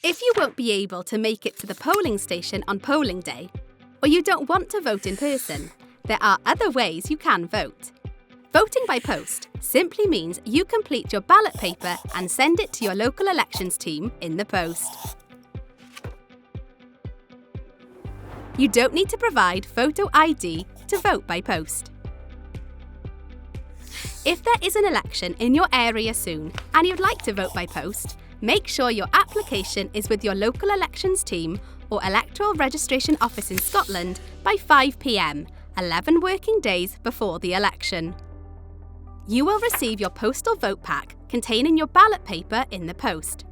If you won't be able to make it to the polling station on polling day, or you don't want to vote in person, there are other ways you can vote. Voting by post simply means you complete your ballot paper and send it to your local elections team in the post. You don't need to provide photo ID to vote by post. If there is an election in your area soon and you'd like to vote by post, make sure your application is with your local elections team or electoral registration office in Scotland by 5 p.m, 11 working days before the election. You will receive your postal vote pack containing your ballot paper in the post.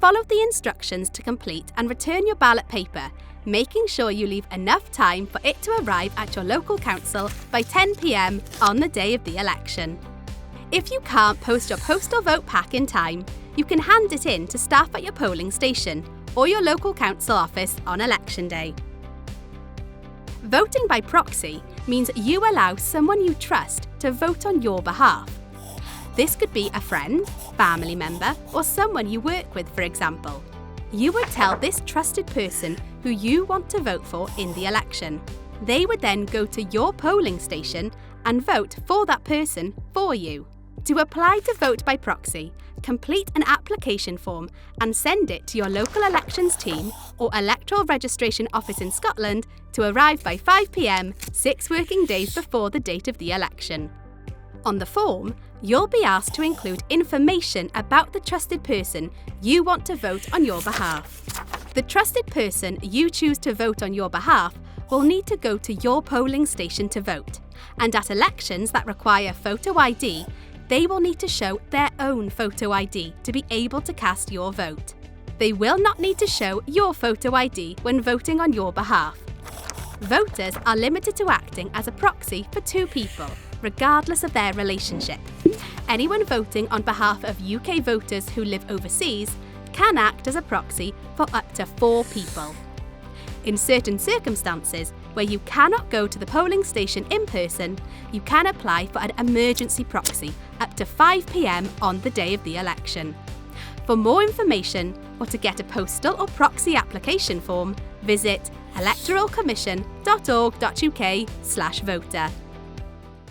Follow the instructions to complete and return your ballot paper, making sure you leave enough time for it to arrive at your local council by 10 p.m. on the day of the election. If you can't post your postal vote pack in time, you can hand it in to staff at your polling station or your local council office on election day. Voting by proxy means you allow someone you trust to vote on your behalf. This could be a friend, family member, or someone you work with, for example. You would tell this trusted person who you want to vote for in the election. They would then go to your polling station and vote for that person for you. To apply to vote by proxy, complete an application form and send it to your local elections team or electoral registration office in Scotland to arrive by 5 p.m, 6 working days before the date of the election. On the form, you'll be asked to include information about the trusted person you want to vote on your behalf. The trusted person you choose to vote on your behalf will need to go to your polling station to vote, and at elections that require photo ID, they will need to show their own photo ID to be able to cast your vote. They will not need to show your photo ID when voting on your behalf. Voters are limited to acting as a proxy for 2 people, regardless of their relationship. Anyone voting on behalf of UK voters who live overseas can act as a proxy for up to 4 people. In certain circumstances, where you cannot go to the polling station in person, you can apply for an emergency proxy up to 5 p.m. on the day of the election. For more information or to get a postal or proxy application form, visit electoralcommission.org.uk/voter.